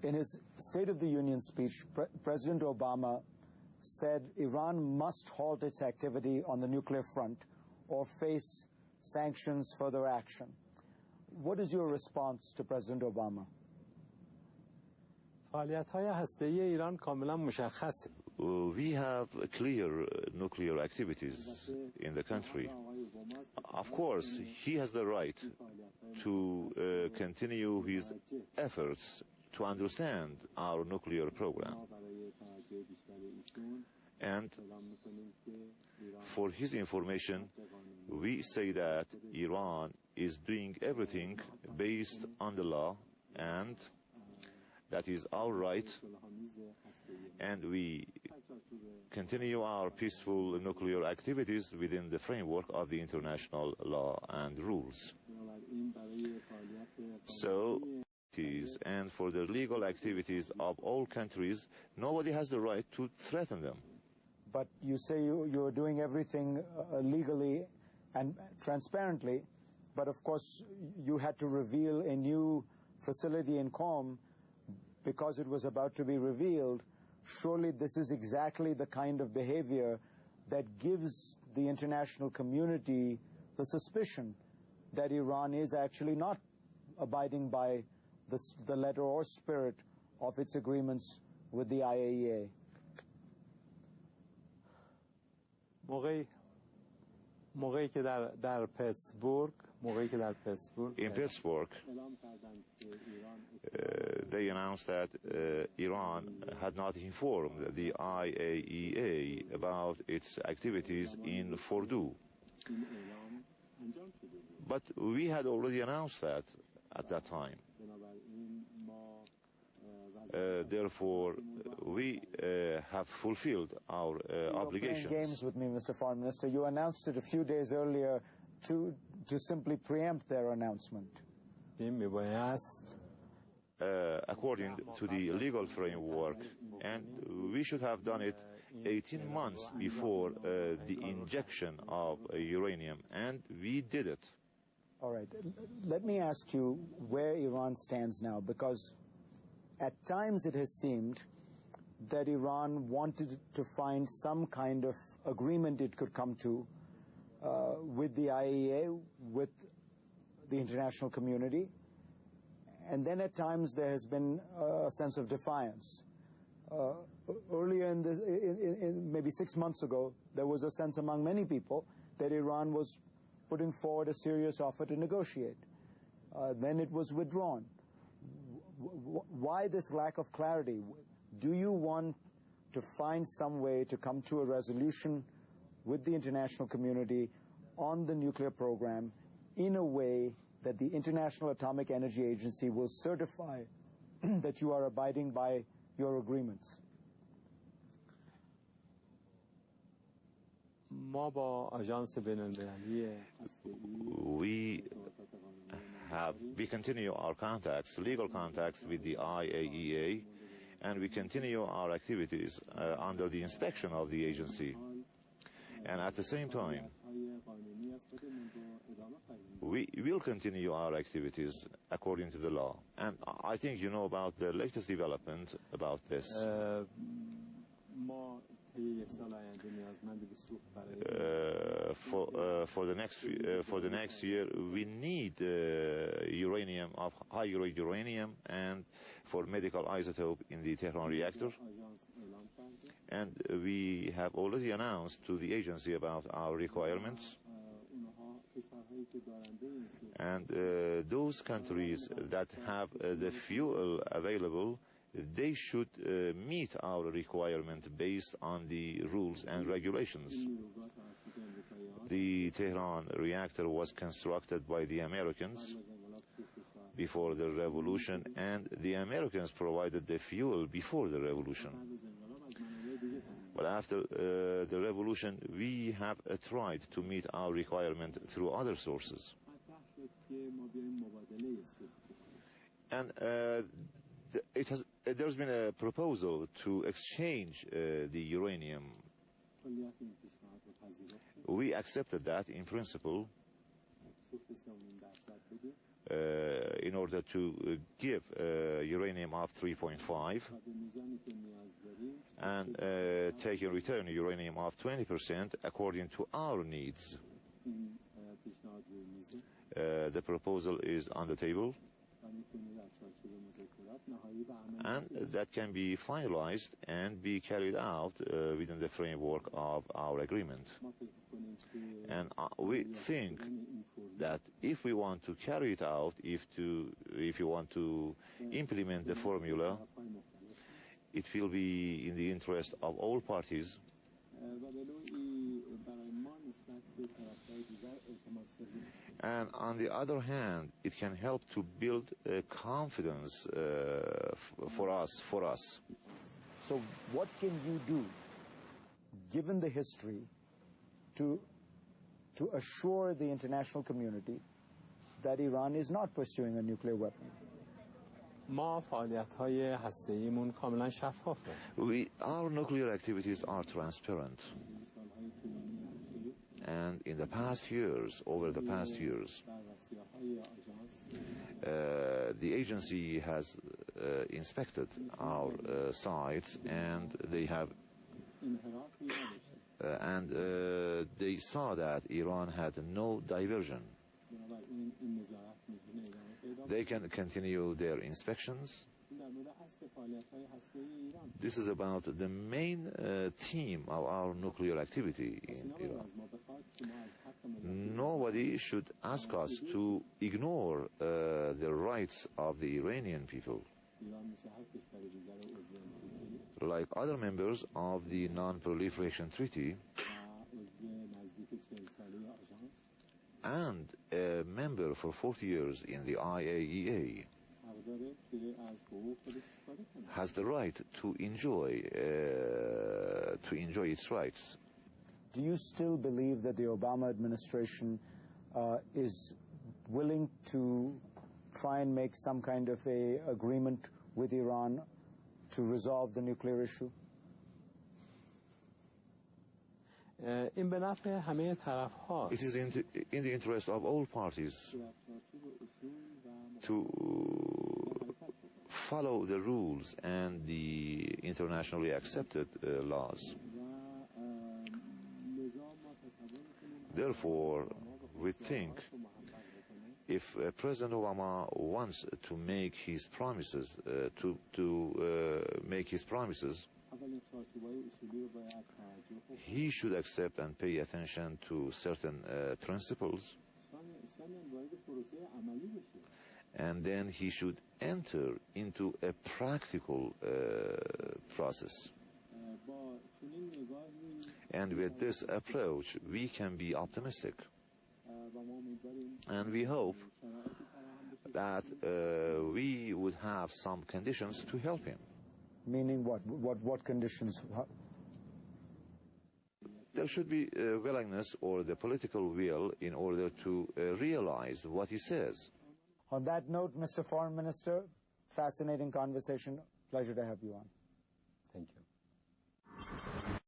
In his State of the Union speech, President Obama said Iran must halt its activity on the nuclear front or face sanctions, further action. What is your response to President Obama? فعالیت‌های هسته‌ای ایران کاملا مشخصه. We have clear nuclear activities in the country. Of course, he has the right to continue his efforts to understand our nuclear program. And for his information, we say that Iran is doing everything based on the law, and that is our right, and we continue our peaceful nuclear activities within the framework of the international law and rules. So, and for the legal activities of all countries, nobody has the right to threaten them. But you say you're doing everything legally and transparently, but of course you had to reveal a new facility in Qom because it was about to be revealed. Surely this is exactly the kind of behavior that gives the international community the suspicion that Iran is actually not abiding by the letter or spirit of its agreements with the IAEA. موقعی که در پیتسبورگ in Pittsburgh, they announced that Iran had not informed the IAEA about its activities in Fordow. But we had already announced that at that time. Therefore, we have fulfilled our obligations. Playing games with me, Mr. Foreign Minister. You announced it a few days earlier to simply preempt their announcement. According to the legal framework, and we should have done it 18 months before the injection of uranium, and we did it. All right. Let me ask you where Iran stands now, because at times it has seemed that Iran wanted to find some kind of agreement it could come to with the IAEA, with the international community, and then at times there has been a sense of defiance. Earlier maybe 6 months ago, there was a sense among many people that Iran was putting forward a serious offer to negotiate. Then it was withdrawn. Why this lack of clarity? Do you want to find some way to come to a resolution with the international community on the nuclear program in a way that the International Atomic Energy Agency will certify that you are abiding by your agreements? We continue our contacts, legal contacts with the IAEA, and we continue our activities under the inspection of the agency. And at the same time, we will continue our activities according to the law. And I think you know about the latest development about this. For the next year, we need uranium of high-grade uranium and for medical isotope in the Tehran reactor. And we have already announced to the agency about our requirements. And those countries that have the fuel available, they should meet our requirement based on the rules and regulations. The Tehran reactor was constructed by the Americans before the revolution, and the Americans provided the fuel before the revolution. But after the revolution, we have tried to meet our requirement through other sources. And there's been a proposal to exchange the uranium. We accepted that in principle, in order to give uranium of 3.5 and take in return uranium of 20% according to our needs. The proposal is on the table, and that can be finalized and be carried out within the framework of our agreement. And we think that if we want to carry it out, if you want to implement the formula, it will be in the interest of all parties. And on the other hand, it can help to build confidence for us. So what can you do, given the history, to assure the international community that Iran is not pursuing a nuclear weapon? ما فعالیت‌های هسته‌ایمون کاملا شفافه. Our nuclear activities are transparent. And in the past years, over the past years, the agency has inspected our sites, and they have they saw that Iran had no diversion. They can continue their inspections. This is about the main theme of our nuclear activity in Iran. Nobody should ask us to ignore the rights of the Iranian people, like other members of the Non-Proliferation Treaty and a member for 40 years in the IAEA has the right to enjoy its rights. Do you still believe that the Obama administration is willing to try and make some kind of a agreement with Iran to resolve the nuclear issue? این به نفع همه طرف هاست. It is in the interest of all parties to follow the rules and the internationally accepted laws. Therefore, we think if President Obama wants to make his promises, he should accept and pay attention to certain principles, and then he should enter into a practical process. And with this approach, we can be optimistic. And we hope that we would have some conditions to help him. Meaning what? What conditions? There should be a willingness or the political will in order to realize what he says. On that note, Mr. Foreign Minister, fascinating conversation. Pleasure to have you on. Thank you.